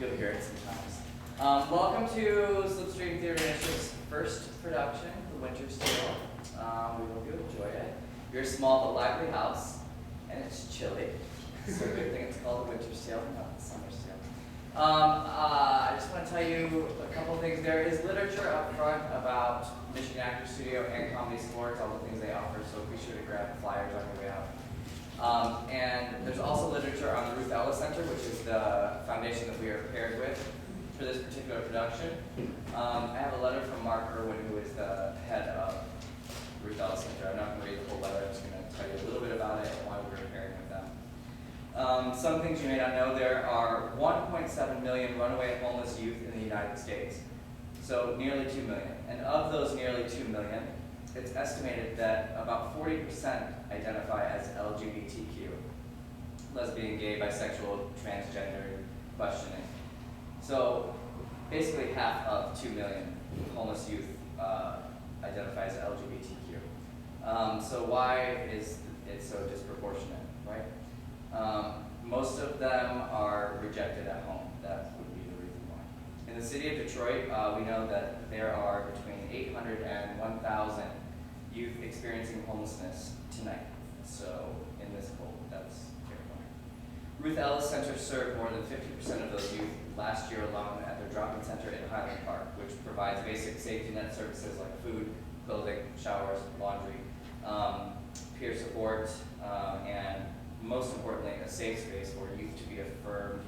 You'll hear it sometimes. Welcome to Slipstream Theater Initiative's first production, The Winter's Tale. We hope you enjoy it. You're a small but lively house, and it's chilly. So a good thing it's called The Winter's Tale, not The Summer's Tale. I just want to tell you a couple things. There is literature up front about Michigan Actors Studio and Comedy Sports, all the things they offer, so be sure to grab the flyers on your way out. And there's also literature on the Ruth Ellis Center, which is the foundation that we are paired with for this particular production. I have a letter from Mark Irwin, who is the head of Ruth Ellis Center. I'm not going to read the whole letter, I'm just going to tell you a little bit about it and why we're pairing with them. Some things you may not know, there are 1.7 million runaway homeless youth in the United States. So nearly 2 million. And of those nearly 2 million, it's estimated that about 40% identify as LGBTQ, lesbian, gay, bisexual, transgender, questioning. So basically half of 2 million homeless youth identify as LGBTQ. So why is it so disproportionate, right? Most of them are rejected at home. That would be the reason why. In the city of Detroit, we know that there are between 800 and 1,000 youth experiencing homelessness tonight. So in this cold, that's terrifying. Ruth Ellis Center served more than 50% of those youth last year alone at their drop-in center in Highland Park, which provides basic safety net services like food, clothing, showers, laundry, peer support, and most importantly, a safe space for youth to be affirmed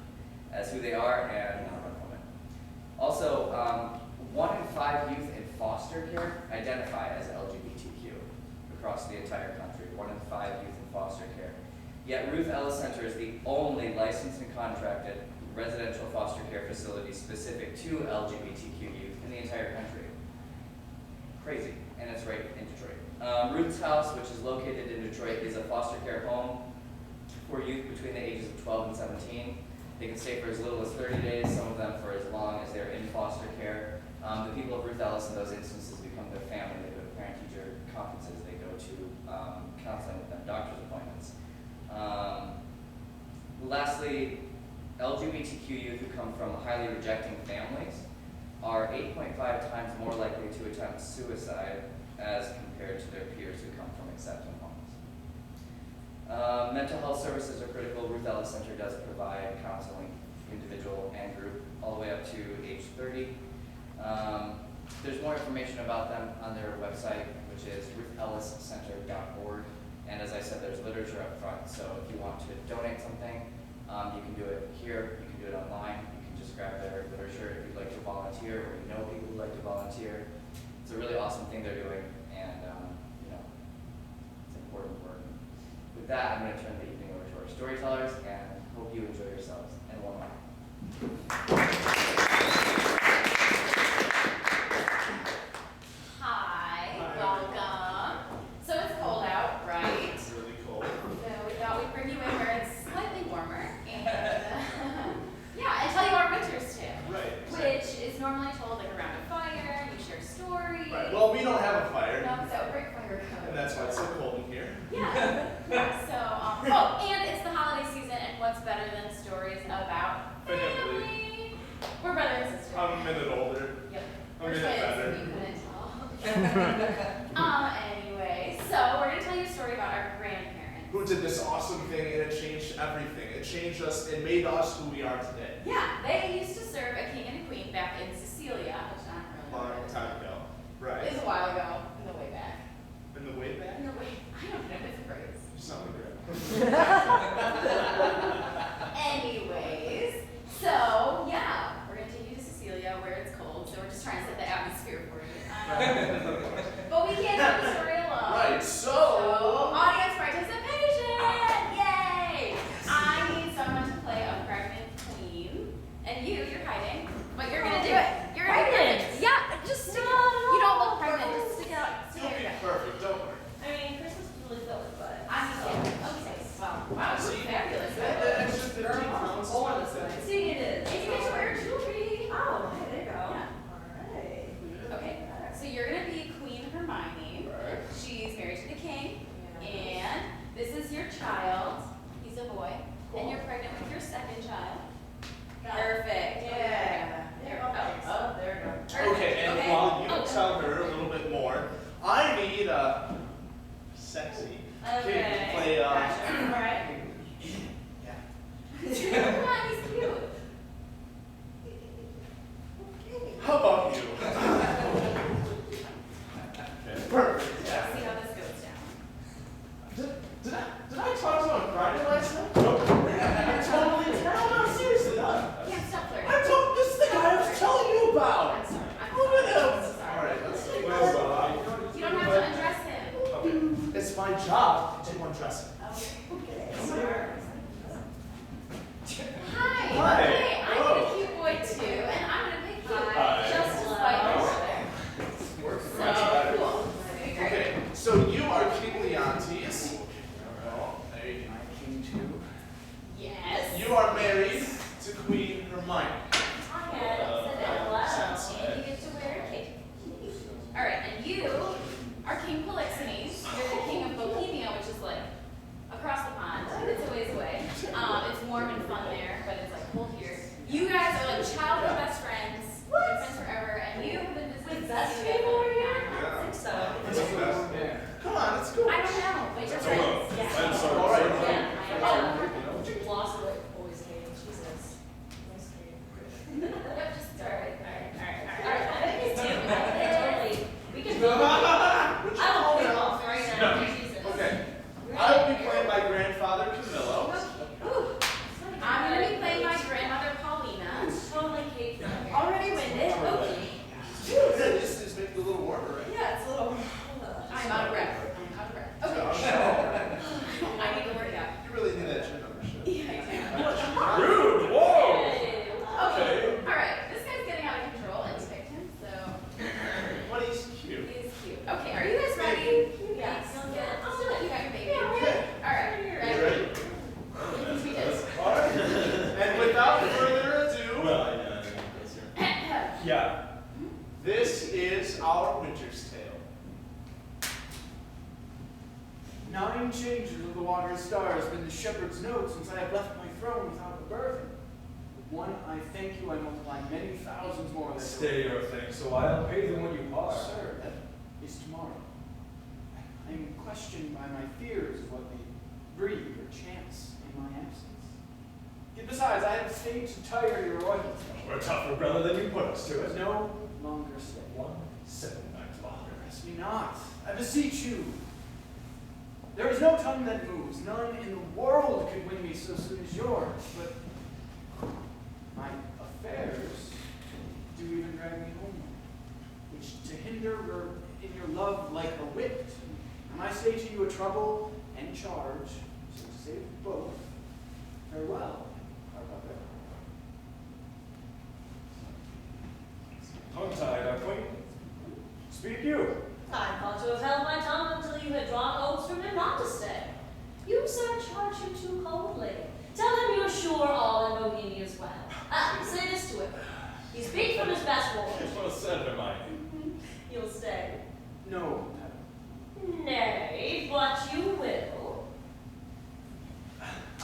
as who they are and not run from it. Also, 1 in 5 youth in foster care identify as LGBTQ across the entire country. 1 in 5 youth in foster care. Yet Ruth Ellis Center is the only licensed and contracted residential foster care facility specific to LGBTQ youth in the entire country. Crazy, and it's right in Detroit. Ruth's House, which is located in Detroit, is a foster care home for youth between the ages of 12 and 17. They can stay for as little as 30 days, some of them for as long as they're in foster care. The people of Ruth Ellis in those instances become their family. They go to parent-teacher conferences, they go to counseling with them, doctor's appointments. Lastly, LGBTQ youth who come from highly rejecting families are 8.5 times more likely to attempt suicide as compared to their peers who come from accepting homes. Mental health services are critical. Ruth Ellis Center does provide counseling, individual and group, all the way up to age 30. There's more information about them on their website, which is ruthelliscenter.org. And as I said, there's literature up front, so if you want to donate something, you can do it here, you can do it online, you can just grab their literature if you'd like to volunteer, or you know people who'd like to volunteer. It's a really awesome thing they're doing, and it's important work. With that, I'm going to turn the evening over to our storytellers, and hope you enjoy yourselves. And one more. Hi, welcome. So it's cold out, right? It's really cold. So we thought we'd bring you in where it's slightly warmer, and yeah, and tell you our winter's tale, Right. which is normally told like around a fire. You share stories. Right. Well, we don't have a fire, No, so great fire code. and that's why it's so cold in here. Yeah. Yeah. So, oh, and it's the holiday season, and what's better than stories about family? We're brother and sister. I'm a minute older. Yep. A We're minute twins, better. you couldn't tell. Anyway, so we're gonna tell you a story about our grandparents. Who did this awesome thing, and it changed everything. It changed us. It made us who we are today. Yeah, they used to serve a king and a queen back in Sicilia, which I don't really know. Long where it is. time ago. It Right. was a while ago, in the way back. In the way back? In the way, I don't know his phrase. You sound like Anyways, so yeah, we're gonna take you to Sicilia where it's cold, so we're just trying to set the atmosphere for you. But we can't tell the story alone. Right, so audience participation! Yay! I need someone to play a pregnant queen. And you're hiding, but you're gonna do it. You're gonna do it. Yeah, just stick it. You don't look pregnant, just stick it out. Stick you'll it be out. perfect. Don't worry. I mean, Christmas was really filled, but I'm just kidding. Okay, well, wow, See? fabulous. to Queen Hermione. I had said hello, and you get to wear a cape. All right, and you are King Polixenes. You're the king of Bohemia, which is like across the pond. It's a ways away. It's warm and fun there, but it's like cold here. You guys are like childhood best friends. Been friends forever, and you have been visiting Best Cecilia friend for over here? like 9 I don't months. think so. It's the best. Yeah. Come on, let's go. I don't know, but you're Hello. friends. Yeah. I'm sorry. All right. Yeah. Yeah. Lost the boys' game. Jesus. Nice game. Yep, just all right. I think it's too. Totally. We can. No. I don't play golf right now. Jesus. Okay. I will be playing my grandfather Camillo. Ooh, I'm gonna be playing my grandmother Paulina. Totally Kate. Already winded. Okay. This is making it a little warmer, right? Yeah, it's a little. I'm out of breath. Okay. I need to work out. You really need that gym membership. Yeah, Rude! Whoa! I do. Okay. All right. This guy's getting out of control, and you picked him, so But he's cute. he's cute. Okay. Are you guys ready? Yes. I'll do it. You got your baby. Yeah, Okay. All right. You Ready? ready? We did. All right. And without further ado, Well, yeah. this is our Winter's Tale. 9 changes of the watery stars have been the shepherd's note since I have left my throne without a burden. One, I thank you, I multiply many thousands more than Stay your thing, so I'll pay them when you part. Sir, that is tomorrow. I am questioned by my fears of what may breed or chance in my absence. Yet besides, I have stayed to tire your royalty. We're tougher, brother, than you put us to There it. is no longer stay. 1 7 nights longer. Press me not, I beseech you. There is no tongue that moves, none in the world could win me so soon as yours, but my affairs do even drag me home, which to hinder her in your love like a whipped, and I say to you a trouble and charge, so to save both, farewell, our brother. Tongue-tied, our queen. Speak you. I thought to have held my tongue until you had drawn oaths from him not to stay. You, sir, charge him too coldly. Tell him you're sure all in Bohemia is well. Say this to him. He's beat from his best ward. Well said, Hermione. You'll stay. No, madam. Nay, but you will.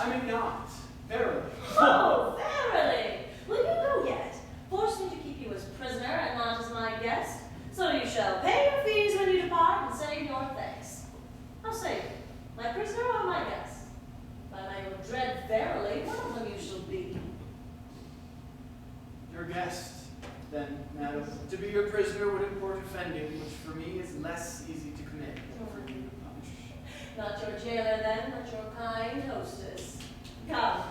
I may not, verily. Oh, verily! Will you go yet? Force me to keep you as prisoner and not as my guest. So you shall pay your fees when you depart and save your thanks. How say you? My prisoner or my guest? By my dread verily, one of them you shall be. Your guest, then, madam, to be your prisoner would import offending, which for me is less easy to commit than for you to punish. Not your jailer then, but your kind hostess. Come,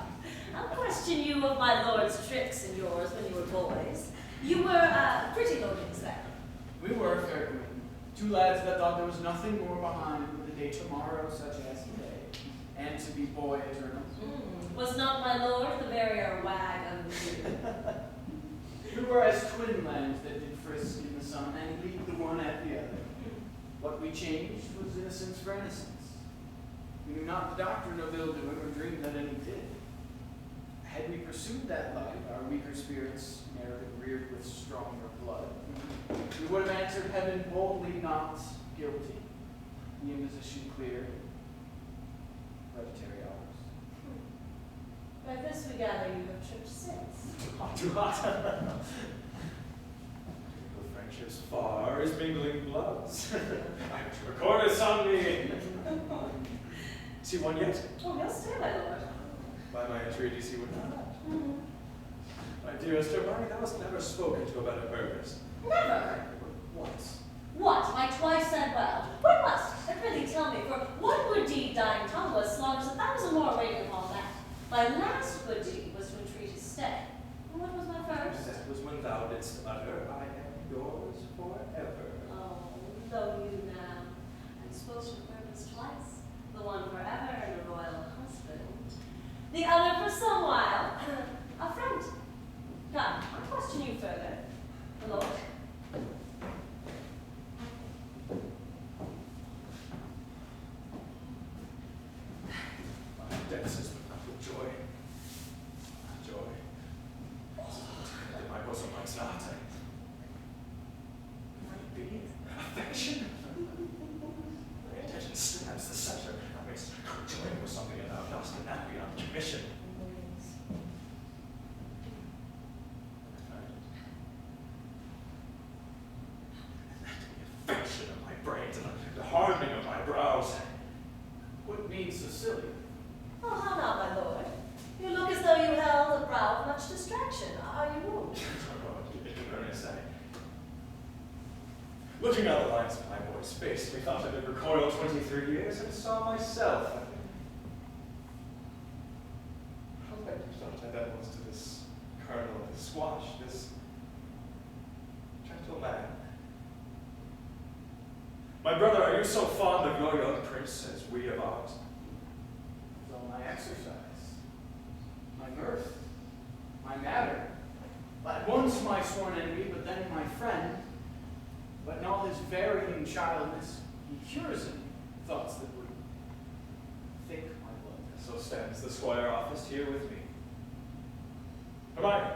I'll question you of my lord's tricks and yours when you were boys. You were, pretty loadings then. We were, fair queen, 2 lads that thought there was nothing more behind with a day tomorrow such as today, and to be boy eternal. Was not my lord the verier wag of the two? We were as twin lambs that did frisk in the sun and lead the one at the other. What we changed was innocence for innocence. We knew not the doctrine of ill-doing or dreamed that any did. Had we pursued that life, our weaker spirits, ere reared with stronger blood, we would have answered heaven boldly not guilty. The imposition clear. Hereditary hours. By this we gather you have tripped since. Hot too hot. The friendship's far is mingling bloods. I'm to record this on me. See one yet? Oh, he'll stay, my lord. By my entreaties he would not. My dearest Hermione, thou hast never spoken to a better purpose. Never. Once. What? I twice said well. When must? And really tell me, for one good deed dying tongueless slaughters 1,000 more waiting upon that. My last good deed was to entreat his stay. And what was my first? That was when thou didst utter, I am yours forever. Oh, though you now. I'm supposed to purpose twice. The one forever and a royal husband. The other for some while. A friend. Come, I'll question you further. My lord. My debts is but not with joy. Joy. distraction. Are you moved? In earnest, looking out the lines of my boy's face, methought I had recoiled 23 years and saw myself. How thought I that was to this colonel, this squash, this gentle man? My brother, are you so fond of your young prince as we of ours? With all my exercise, my mirth, my matter, at once my sworn enemy, but then my friend. But in all his varying childness, he cures him thoughts that would think my blood. So stands the squire office here with me. Hermione,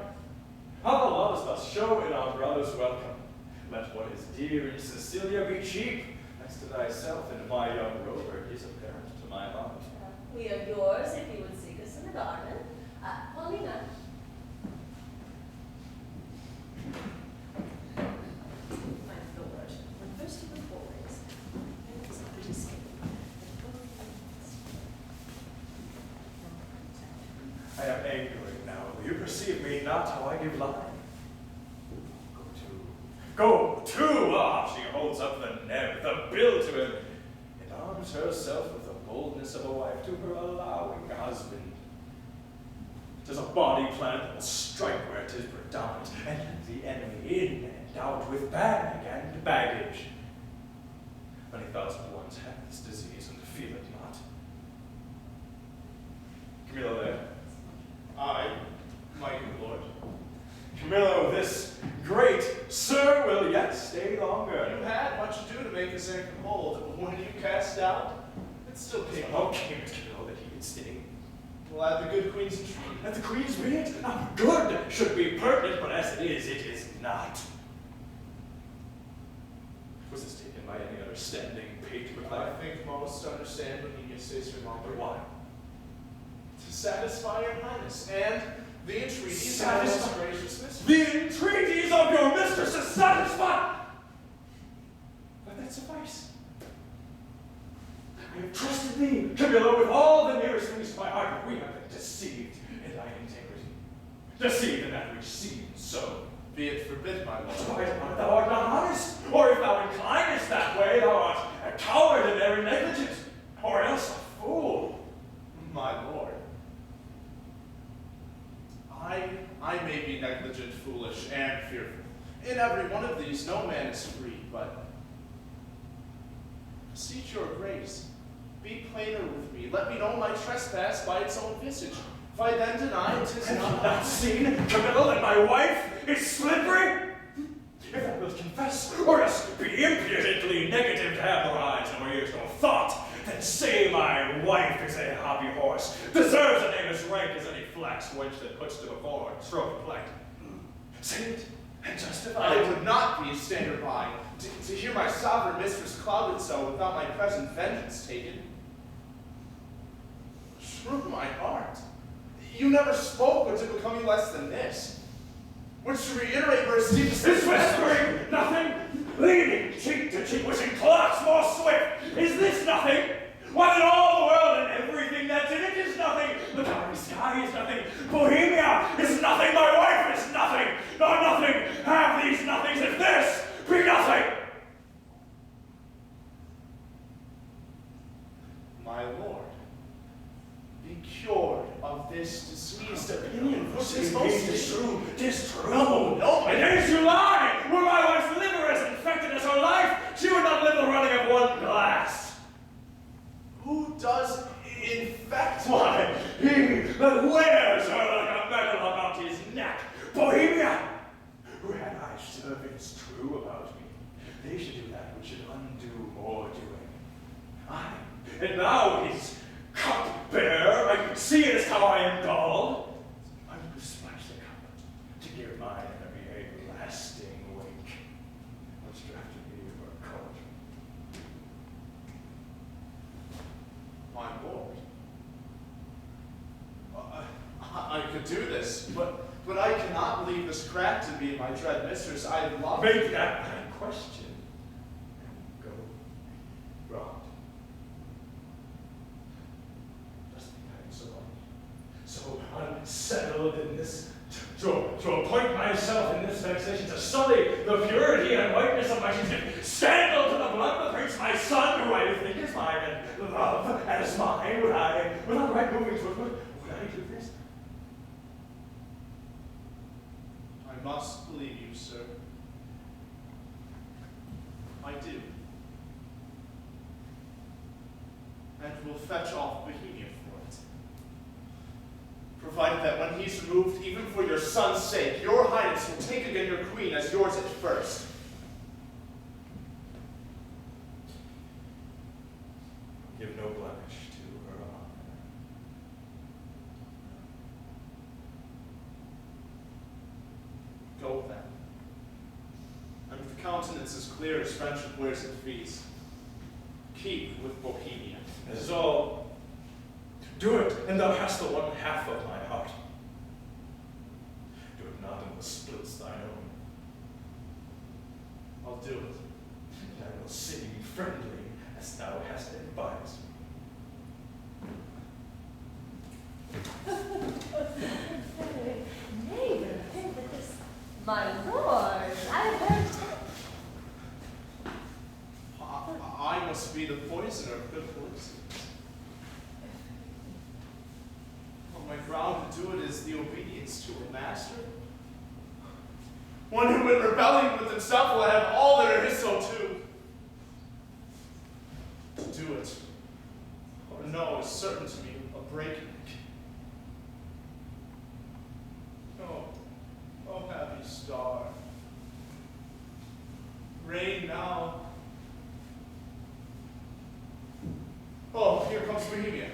how thou lovest us, show in our brother's welcome. Let what is dear in Cecilia be cheap, next to thyself and my young rover is apparent to my heart. We are yours if you would seek us in the garden. Paulina. My lord, when first you were boys, there was a pretty skin. I am angry now. You perceive me not how I give line. Go to! Ah, she holds up the neb, the bill to him, and arms herself with the boldness of a wife to her allowing husband. 'Tis a body plan that will strike where it is predominant, and let the enemy in and out with bag and baggage. Many thousand ones have this disease and feel it not. Camillo there. I, my good lord. Camillo, this great sir will yet stay longer. You had much ado to make his ankle hold, but when you cast out, it still came How up. came it, Camillo, that he could stay? Well, at the good queen's entreaty. Let the queen's be it. Good should be pertinent, but as it is not. Was this taken by any understanding patriot? I think most understand when you say Sir But Malfoy. why? To satisfy your highness and the entreaties of Satisfy- most gracious mistress. The entreaties of your mistress is satisfied. Let that suffice. I have trusted thee, Camillo, with all the nearest things to my heart, but we have been deceived in thy integrity. Deceived in that which seems so. Be it forbid, my lord. Why, thou art not honest, or if thou inclinest that way, thou art a coward and very negligent, or else a fool. My lord. I may be negligent, foolish, and fearful. In every one of these, no man is free, but beseech your grace. Be plainer with me. Let me know my trespass by its own visage. If I then deny, 'tis Have you not. not seen, Camillo, that my wife is slippery? If thou wilt confess, or else be impudently negative to have no eyes, no ears, no thought, then say my wife is a hobby horse, deserves a name as rank as any flax wench that puts to before a trophy plight. Say it, and justify I it. would not be a stander by to hear my sovereign mistress clouded so without my present vengeance taken. Shrew my heart. You never spoke what to become you less than this. Which to reiterate were as deep as This whispering, nothing? Leaning cheek to cheek, wishing clocks more swift. Is this nothing? Why then all the world and everything that's in it is nothing. The dark sky is nothing. Bohemia is nothing. My wife is nothing. Nor nothing. Have these nothings if this be nothing. My lord, be cured of this diseased opinion, which is most true. Tis true. No, Against you lie. Were my wife's liver as infected as her life, she would not live the running of one glass. Who does infect? Why, he that wears her like a medal about his neck, Bohemia, who had I servants true about me, they should do that which should undo more doing. I, and thou his cupbearer, I see it as how I am dull. I would splash the cup to give mine enemy a lasting wink, which drafted me for a court. My lord. I could do this, but I cannot leave this crack to be my dread mistress. I love Make that thy question, and go wrong. Dost think I am so unsettled in this accusation to sully the purity and whiteness of my kingdom, scandal to the blood of the prince, my son, who I think is mine, and love as mine, without right moving to it, would I do this? I must believe you, sir. I do. And will fetch off Bohemia for it. Provided that when he's removed, even for your son's sake, your highness will take again your queen as yours at first. Give no blemish to her honor. Go then. And with countenance as clear as friendship wears at feast, keep with Bohemia. This is all. Do it, and thou hast the one half of my heart. Do it not, and the splits thine own. I'll do it. And I will sing friendly as thou hast advised me. Neighbor, my lord, I heard. I must be the poisoner of good fortune. My ground to do it is the obedience to a master. One who in rebelling with himself will have all that are his so too. To do it, or no, is certain to be a breakneck. Oh, happy star. Reign now. Oh, here comes Bohemia.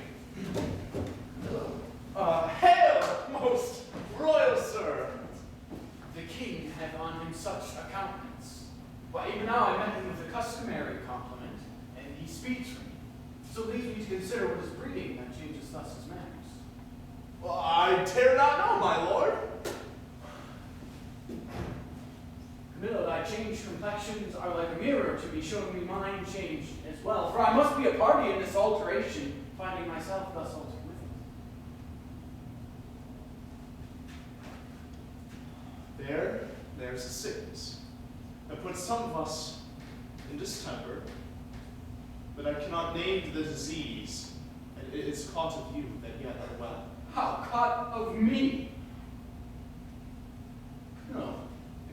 Hail, most royal sir! The king had on him such a countenance. Why, even now I met him with a customary compliment, and he speeds for me. So leads me to consider what is breeding that changes thus his manners. Well, I dare not know, my lord. Camillo, thy changed complexions are like a mirror to me, showing me mine changed as well. For I must be a party in this alteration, finding myself thus altered with it. There's a sickness that puts some of us in distemper, but I cannot name the disease, and it is caught of you that yet are well. How caught of me? No,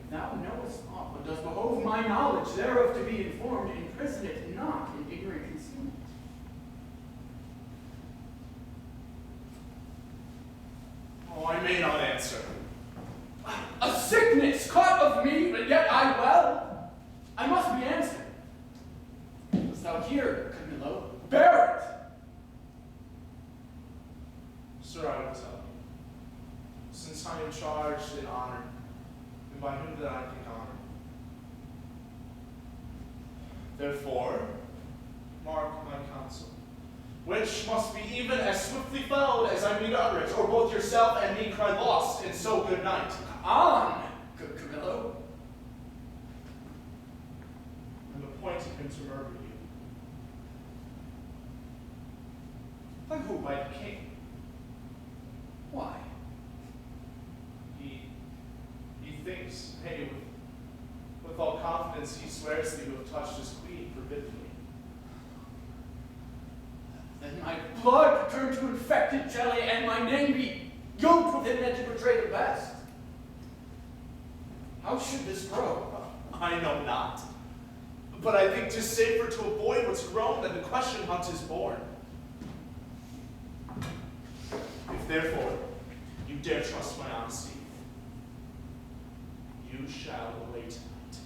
if thou knowest aught what does behove my knowledge thereof to be informed, imprison it not in ignorant concealment. Oh, I may not answer. A sickness caught of me, but yet I well. I must be answered. Dost thou hear, Camillo? Bear it! Sir, I will tell you. Since I am charged in honor, and by whom did I think honor? Therefore, mark my counsel, which must be even as swiftly followed as I mean to utter it, or both yourself and me cry lost, and so good night. On, good Camillo. And appointed him to murder you. By who? By the king. Why? He thinks, hey, with all confidence, he swears that you have touched his queen forbiddingly. Then my blood turn to infected jelly, and my name be yoked with him that to betray the best. How should this grow? I know not. But I think 'tis safer to avoid what's grown than the question hunt is born. If therefore you dare trust my honesty, you shall away tonight.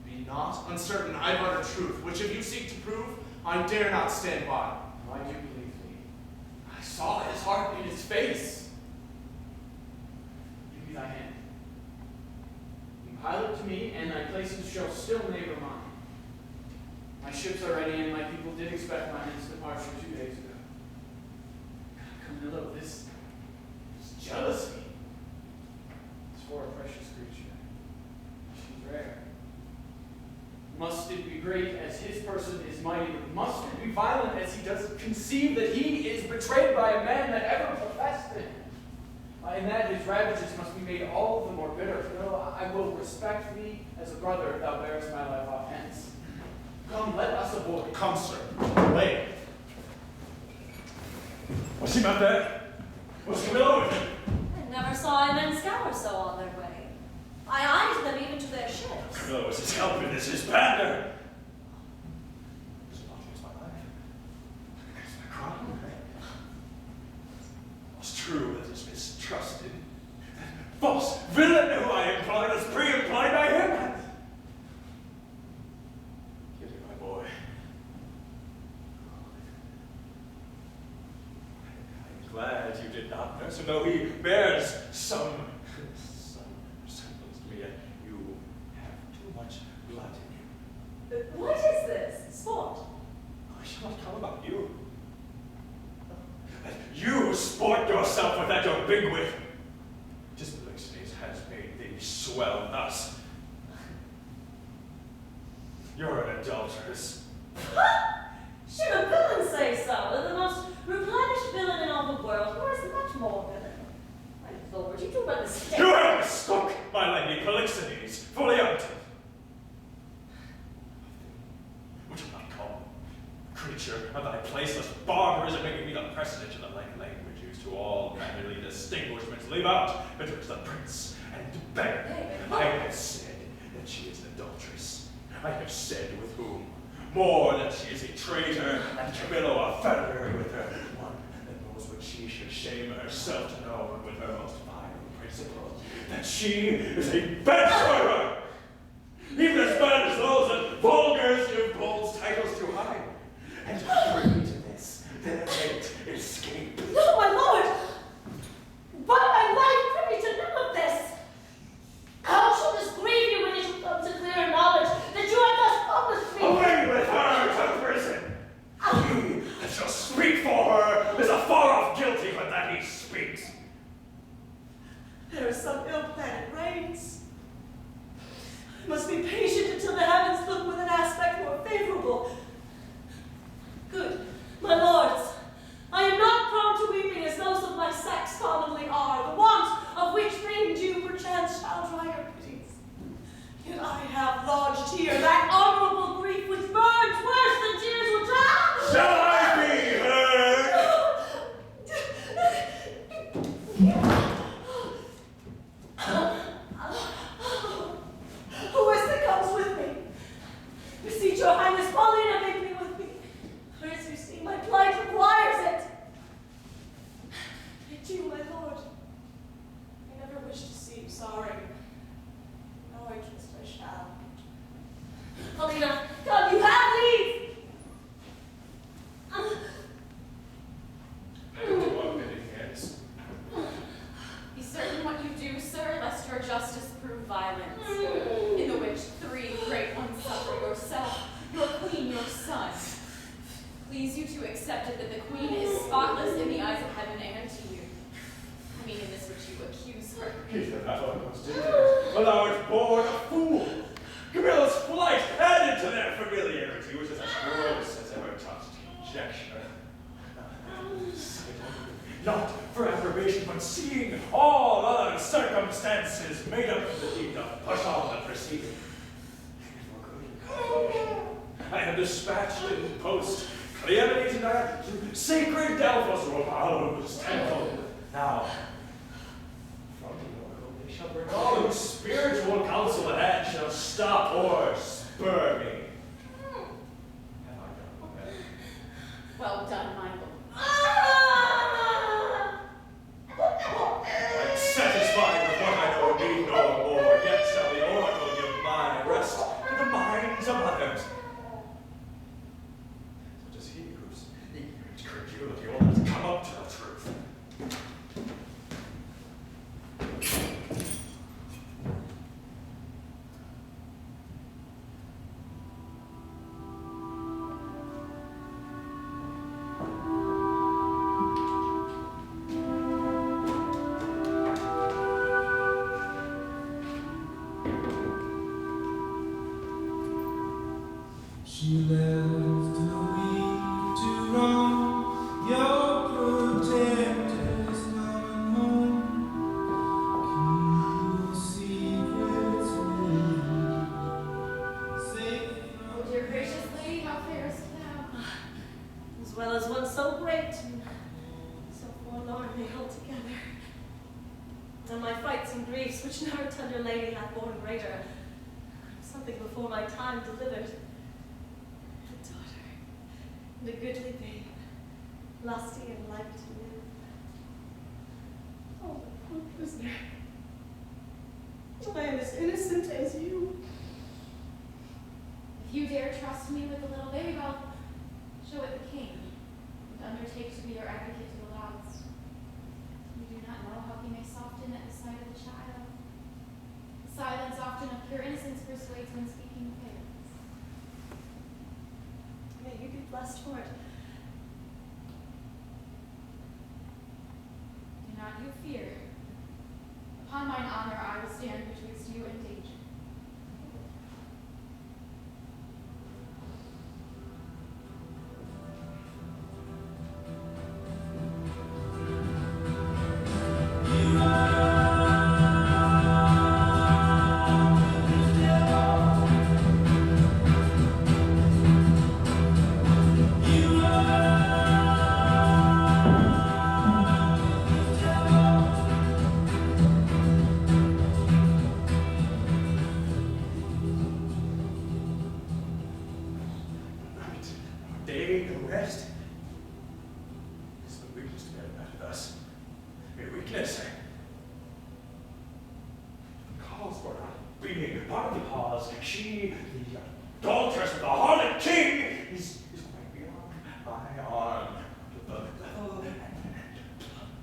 Be not uncertain, I've uttered truth, which if you seek to prove, I dare not stand by. I do believe thee. I saw his heart in his face. Give me thy hand. You pilot to me, and thy places shall still neighbor mine. My ships are ready, and my people did expect my hence departure 2 days ago. Camillo, this jealousy is for a precious creature. She's rare. Must it be great as his person is mighty? Must it be violent as he does conceive that he is betrayed by a man that ever professed it? And that his ravages must be made all the more bitter. No, I will respect thee as a brother if thou bearest my life off hence. Come, let us avoid. Come, sir. Wait. What's he meant there? What's Camilla with him? I never saw men scour so on their way. I eyed them even to their ships. Camilla was his help in this, his pander. This will not lose my life. It's my crime. It's true that he's mistrusted. That false villain who I employed was pre-employed by him. Give me my boy. I'm glad you did not nurse him, though he bears some resemblance to me, yet you have too much blood in you. What is this? Sport? I shall not come about you. That you sport yourself with that your bigwig. Just Polixenes has made thee swell thus. You're an adulteress. Should a villain say so? The most replenished villain in all the world, or is much more villain? My lord, you do but mistake. You have mistook my lady Polixenes for Leontes. Would you not call creature of thy placeless barbarism, making me the precedent of the like language used to all mannerly distinguishments? Leave out betwixt the prince and beggar. I have said that she is an adulteress. I have said with whom. More that she is a traitor, and Camillo a federary with her. One that knows what she should shame herself to know, and with her most vile principle, that she is a adventurer! Even as bad as those that vulgars give Paul's titles to hide. And privy to this, that I escape. No, my lord! By my life, privy to none of this! How shall this grieve you when you shall come to clearer knowledge that you have thus published me? Away with her to prison! He that shall speak for her is a far-off guilty but that he speaks. There is some ill plan it reigns. I must be patient until the heavens look with an aspect more favorable. Good, my lords, I am not prone to weeping as those of my sex commonly are, the want of which rain dew perchance shall dry your pities. Yet I have lodged here that honorable grief which burns worse than tears will drown. Shall I be heard? Who is that comes with me? Beseech your highness, Paulina, make me with me. For as you see, my plight requires it. And you, my lord, I never wish to see you sorry. No, I trust I shall. Paulina, come, you have leave! Do unbidden hands. Be certain what you do, sir, lest your justice prove violence, in the which three great ones suffer: yourself, your queen, your son. Please you to accept it that the queen is spotless in the eyes of heaven and to you. I mean in this which you accuse her. Keith, that one was different. But thou art born a fool. Camilla's flight added to their familiarity, which is as gross as ever touched conjecture. Not for approbation, but seeing all other circumstances made up of the deed, doth push on the proceeding. I have dispatched in post Cleomenes and Diana to sacred Delphos Romao's temple. Now, from the oracle they shall bring all whose spiritual counsel at hand shall stop or spur me. Have I done with that? Well done, my lord. I'm satisfied with what I know, need no more. Yet shall the oracle give my rest to the minds of others. Such as he whose ignorant credulity will not come up to the truth. She left the weak to roam, your protector's coming home. Keep your secrets which never tender lady hath borne greater, something before my time delivered. A daughter, and a goodly babe, lusty and like to live. Oh, my poor prisoner. I am as innocent as you. If you dare trust me with the little babe, I'll show it the king and undertake to be your advocate to the last. You do not know how he may soften at the sight of the child. The silence often of pure innocence persuades when speaking fails. May you be blessed for it. Do not you fear. Upon mine honor, I will stand betwixt you and danger. Day, no rest. It's the weakness to get about thus. Your weakness. Calls for her being part of the cause. She, the adulteress of the harlot king, is quite beyond my arm.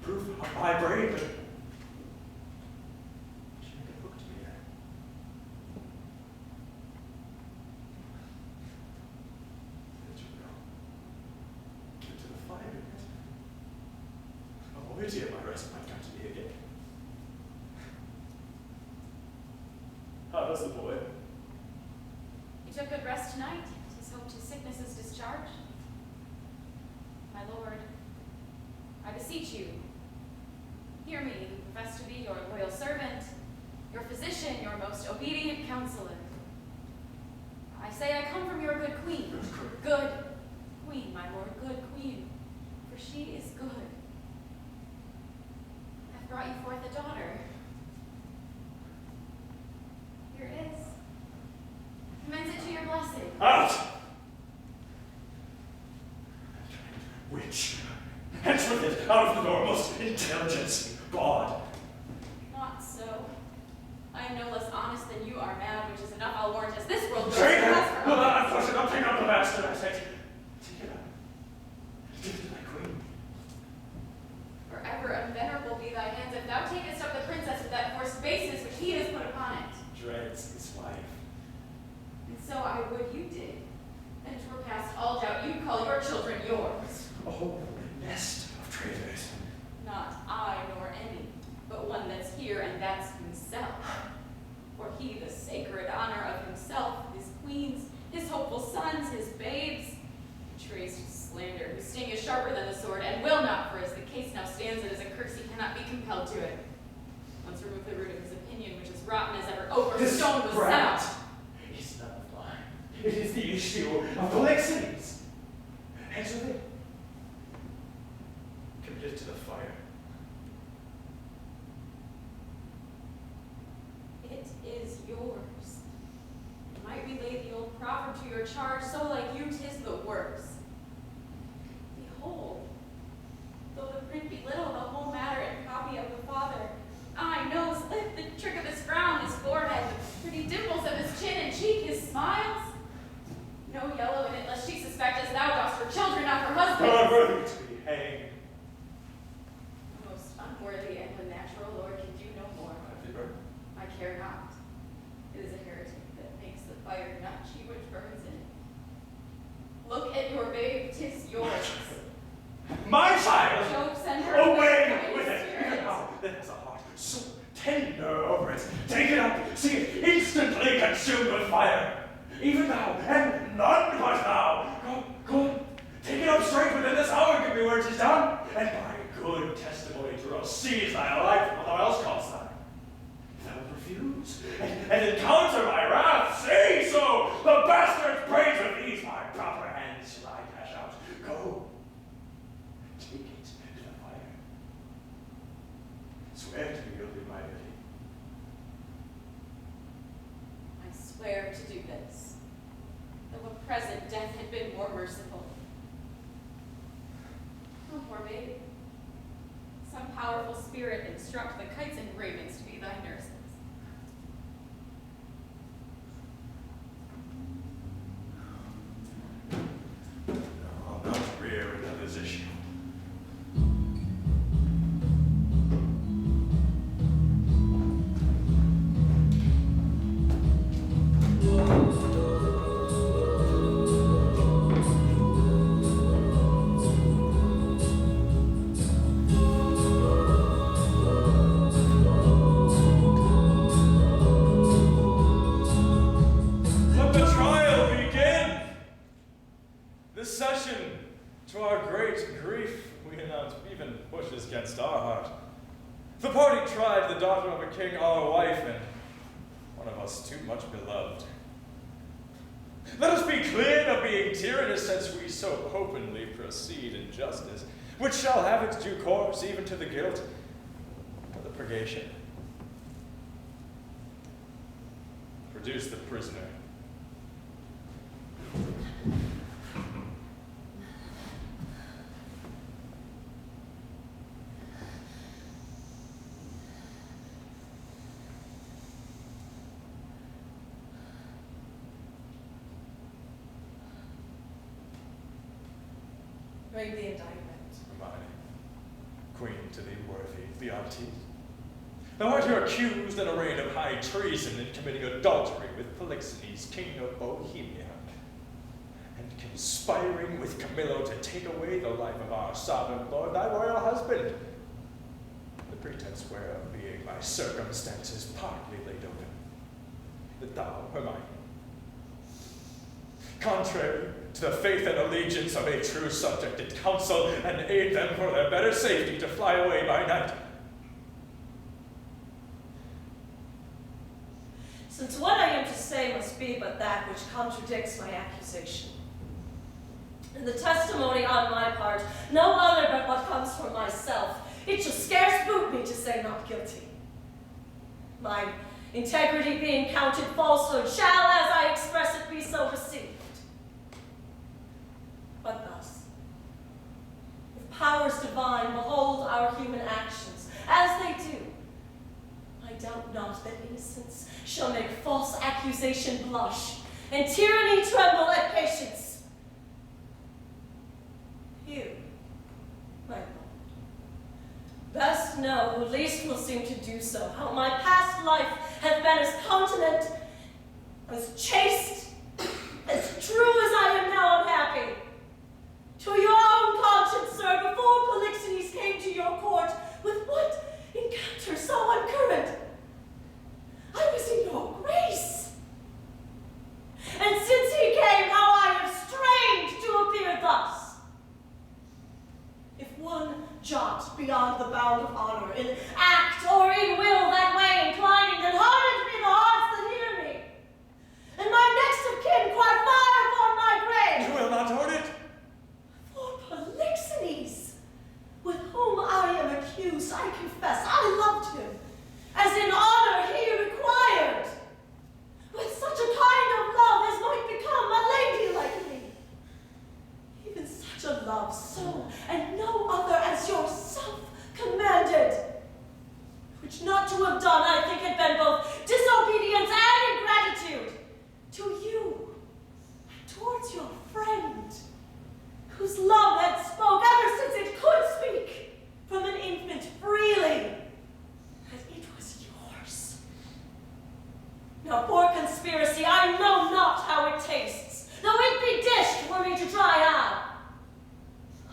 Proof of my bravery. She make a hook to me. Let you go. Get to the fire. Oh, it's here, my rest might come to me again. How does the boy? He took good rest tonight. 'Tis hoped his sickness is discharged. My lord, I beseech you, hear me, who profess to be your loyal servant, your physician, your most obedient counselor. I say I come from your good queen. Good queen, my lord, good queen, for she is good. I've brought you forth a daughter. Here it is. Commends it to your blessing. Out! Witch! Hence with it, out of the door, most intelligence, God! Not so. I am no less honest than you are mad, which is enough, I'll warrant, as this world goes. Take it! As for Well, honest. unfortunately, I'll take up the bastard, I said. Take it up. Give it to my queen. Forever and venerable be thy hands, if thou takest up the princess with that forced baseness which he has put upon it. Dreads his wife. And so I would you did, and twere past all doubt you'd call your children yours. Oh, nest of traitors. Not I nor any, but one that's here, and that's himself. For he, the sacred honor of himself, his queens, his hopeful sons, his babes, betrays to slander, whose sting is sharper than the sword, and will not, for as the case now stands, it is a curse he cannot be compelled to it. Once remove the root of his opinion, which is rotten as ever oak or This stone was brat set. is not of mine. It is the issue of Polixenes. Hence with it. Committed to the fire. It is yours. Might we lay the old proverb to your charge, so like you 'tis the worst. Behold, though the print be little, the whole matter and copy of the father. Eye, nose, lip, the trick of his frown, his forehead, the pretty dimples of his chin and cheek, his smiles. No yellow in it, lest she suspect as thou dost her children, not her husband. Unworthy to be hanged. Most unworthy and unnatural, Lord, can do no more. I care not. It is a heretic that makes the fire not she which burns in it. Look at your babe, 'tis yours. My child! Jove, send her Away away with from it! his Even spirit. now that has a heart so tender over it. Take it up, see it instantly consumed with fire. Even thou, and none but thou. Go, take it up straight within this hour, give me where 'tis done, and by good testimony to else seize thy life, what thou else callst thine. If thou wilt refuse, and encounter my wrath, say so. The bastard's praise of these my proper hands shall I dash out. Go. Take it to the fire. Swear to me you'll do my bidding. swear to do this, though a present death had been more merciful. Oh, poor baby. Some powerful spirit instruct the kites and ravens to be thy nurses. I'll not rear another's issue. Let the trial begin! This session, to our great grief, we announced even pushes against our heart. The party tried the daughter of a king, our wife, and one of us too much beloved. Let us be cleared of being tyrannous, since we so openly proceed in justice, which shall have its due course, even to the guilt of the purgation. Produce the prisoner. Read the indictment. Hermione, queen to thee worthy, Theodotes. Thou art here accused in a reign of high treason in committing adultery with Polixenes, king of Bohemia, and conspiring with Camillo to take away the life of our sovereign lord, thy royal husband. The pretense whereof being by circumstances partly laid open, that thou, Hermione, contrary to the faith and allegiance of a true subject, did counsel and aid them for their better safety to fly away by night. Since what I am to say must be but that which contradicts my accusation, and the testimony on my part no other but what comes from myself, it shall scarce boot me to say not guilty. My integrity being counted falsehood shall, as I express it, be so received. But thus, if powers divine behold our human actions, as they do, I doubt not that innocence shall make false accusation blush, and tyranny tremble at patience. You, my lord, best know, who least will seem to do so, how my past life hath been as continent, as chaste, as true as I am now unhappy. To your own conscience, sir, before Polixenes came to your court, with what encounter so uncurrent? I was in your grace. And since he came, how I have strained to appear thus. If one jot beyond the bound of honor, in act or in will that way inclining, then hardened me the hearts that hear me. And my next of kin cried fire upon my grave. You will not hold it? For Polixenes, with whom I am accused, I confess I loved him, as in honor he required, with such a kind of love as might become a lady like me. Even such a love, so, and no other as yourself commanded, which not to have done, I think, had been both disobedience and ingratitude to you, and towards your friend, whose love had spoke ever since it could speak, from an infant freely, and it was yours. Now, poor conspiracy, I know not how it tastes, though it be dished were me to try out.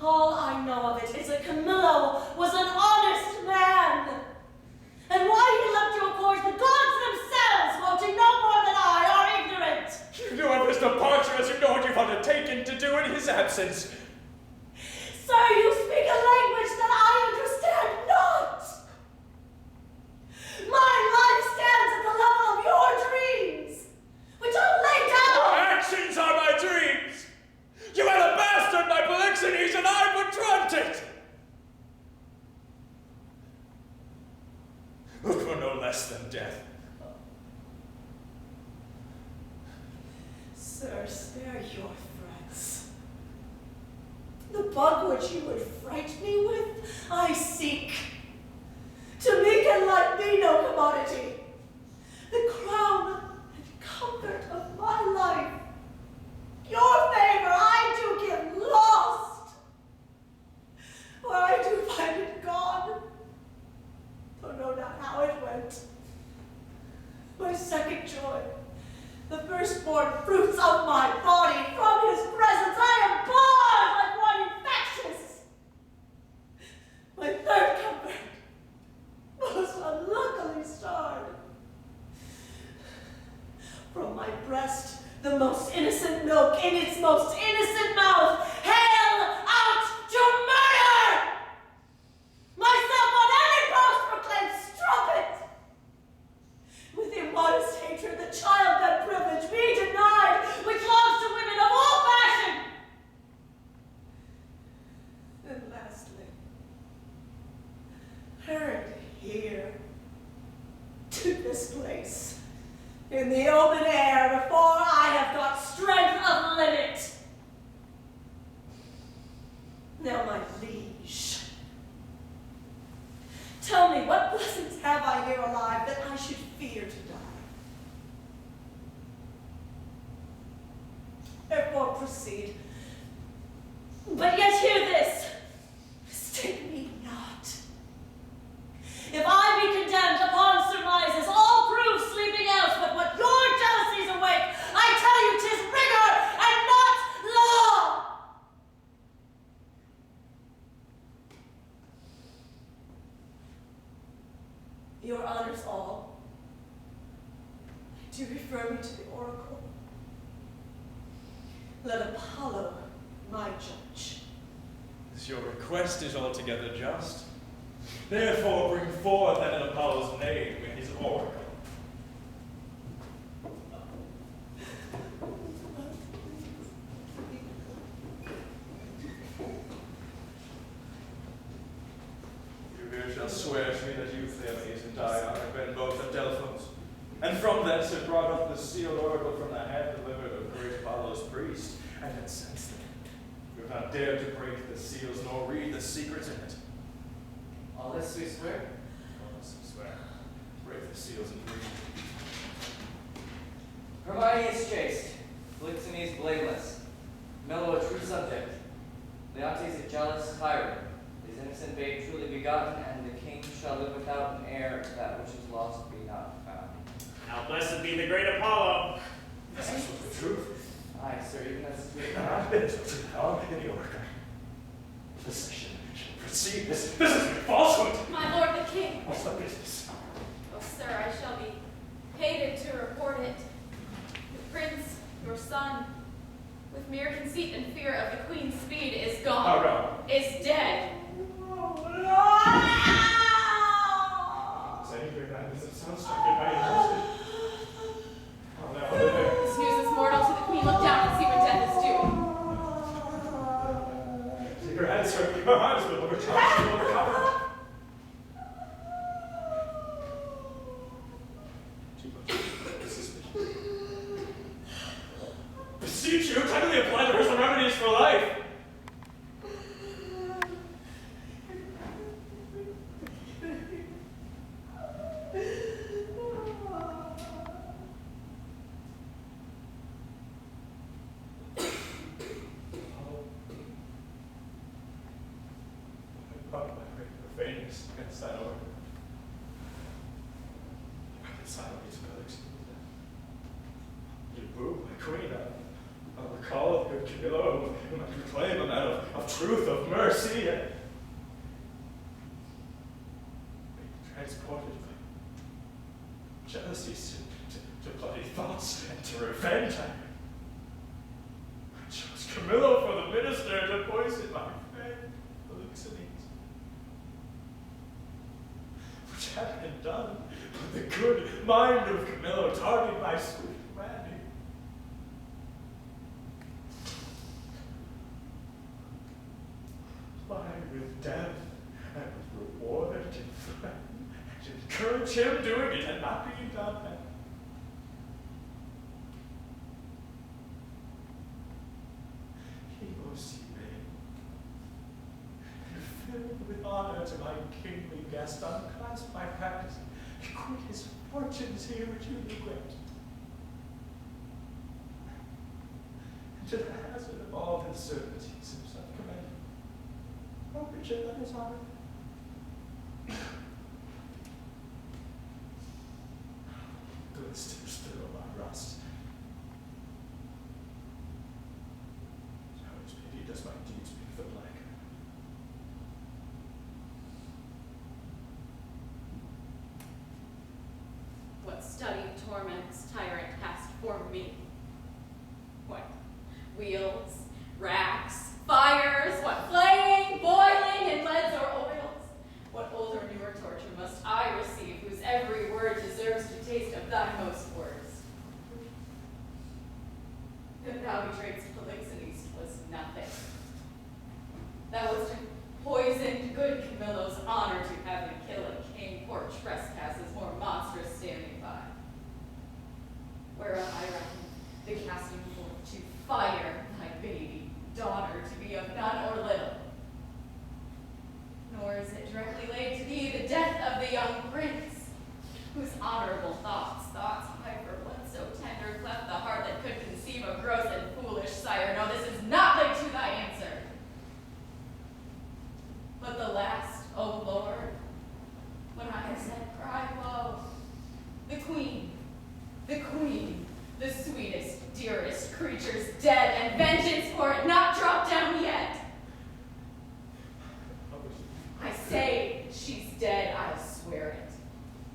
All I know of it is that Camillo was an honest man, and why he left your court, the gods themselves, wanting no more than I, are ignorant. You knew of his departure as you know what you've undertaken to do in his absence. Sir, you speak a language that I understand not. My life stands at the level of your dreams, which are laid Your down. actions are my dreams. You had a bastard, my Polixenes, and I would grant it. Look for no less than death. Sir, spare your threats. The bug which you would fright me with, I seek. To me can let be no commodity. The crown and comfort of my life. Your favor I do give lost, or I do find it gone, though know not how it went. My second joy, the firstborn fruits of my body, from his presence I am born like one infectious. My third comfort, most unluckily starred. From my breast, the most innocent milk in its most innocent mouth. Hail out to murder! Myself on every post proclaims strumpet. With immodest hatred, the child that privilege be denied, which belongs to women of all fashion. And lastly, hurried here, to this place, in the open air, before I have got strength of limit. Now, my liege, tell me, what blessings have I here alive that I should fear to die? Therefore proceed. But yet hear this, mistake me not. If I be condemned upon surmises, all prove sleeping else, but what your jealousies awake, I tell you 'tis rigor and not law. Your honors all, do refer me to the oracle. Let Apollo, my judge. As your request is altogether just, therefore bring forth that in Apollo's name in his oracle. You here shall swear to me that you, Thales, and Dion have been both at Delphos, and from thence have brought up the sealed oracle from the hand delivered of great Apollo's priest, and that since then you have not dared to break the seals nor read the secrets in it. All this we swear? All this we swear. Break the seals and read. Hermione is chaste, Polixenes blameless, Melo a true subject, Leontes a jealous tyrant, his innocent babe truly begotten, and the king shall live without an heir, that which is lost be not found. Now blessed be the great Apollo. This is the truth. Aye, sir, even as is written. I've been to now in the oracle. The session should proceed. This is falsehood. My lord the king. What's the business? Oh, sir, I shall be hated to report it. The prince, your son, with mere conceit and fear of the queen's speed, is gone. How gone? Is dead. Is anything that doesn't sound like it might have happened? Oh, no, no. This news is mortal to the queen. Look down and see what death is due. Your answer, your eyes will overcharge, you will recover. Beseech you, kindly apply to her some remedies for life. Profaneness against that order. Reconcile me to Felix. You boo my queen. I'll recall of good Camillo, whom I proclaim a man of truth, of mercy, and be transported by jealousies to bloody thoughts and to revenge. I chose Camillo for the minister to poison my friend, Polixenes. Which had been done, but the good mind of Camillo targeted my sweet Randy. Mine with death, I was rewarded and threatened, to encourage him doing it and not being done. best unclasp my practice, quit his fortunes here which you regret. And to the hazard of all his servants, he himself commended. Oh, Richard, let us honor. Glisters through my rust. How much pity does my deeds make the blacker? What study torments tyrant hast for me? What? Wheels, racks, fires, what flaying, boiling, and leads or oils? What old or newer torture must I receive, whose every word deserves to taste of thy most worst? That thou betrayedst Polixenes was nothing. Thou wast poisoned good Camillo's honor to have him kill a king for trespasses more monstrous standing by. Whereof I reckon the casting forth to fire thy baby daughter to be of none or little. Nor is it directly laid to thee the death of the young prince, whose honorable thoughts I for blood so tender cleft the heart that could conceive a gross and foolish sire. No, this is not laid to thy answer. But the last, O Lord, when I have said, cry woe, the queen, the sweetest, dearest creature's dead, and vengeance for it not dropped down yet. I say she's dead, I'll swear it.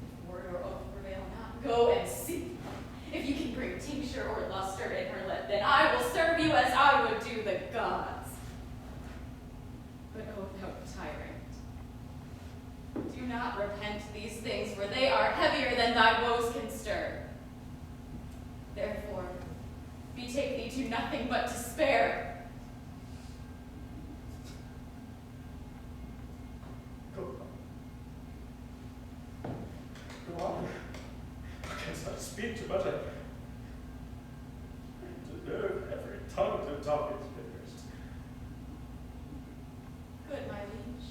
If word or oath prevail not, go and see. If you can bring tincture or luster in her lip, then I will serve you as I would do the gods. But O thou tyrant, do not repent these things, for they are heavier than thy woes can stir. Therefore, betake thee to nothing but despair. Go on. I cannot speak too much. I deserve every tongue to talk its bitterness. Good, my liege.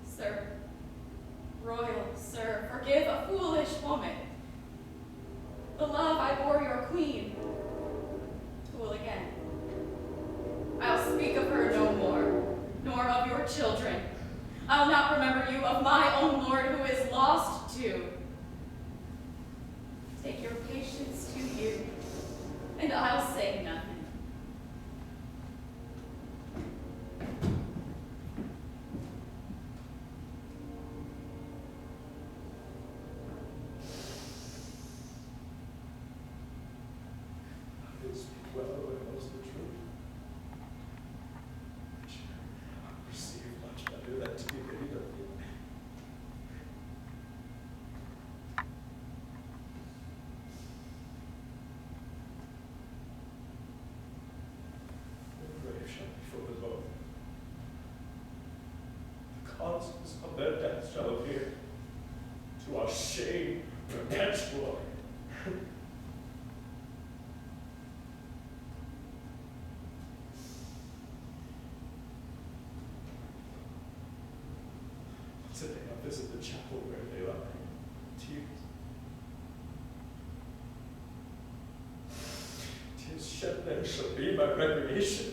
Sir, royal sir, forgive a foolish woman. The love I bore your queen, who will again. I'll speak of her no more, nor of your children. I'll not remember you of my own Lord who is lost too. Take your patience to you, and I'll say nothing. I will speak well when it knows the truth. I perceive much better than to be pitied of you. The grave shall be full of both. The causes of their death shall appear. To our shame, perpetual. Today I visit the chapel where they lie in tears. 'Tis shed there shall be my recreation.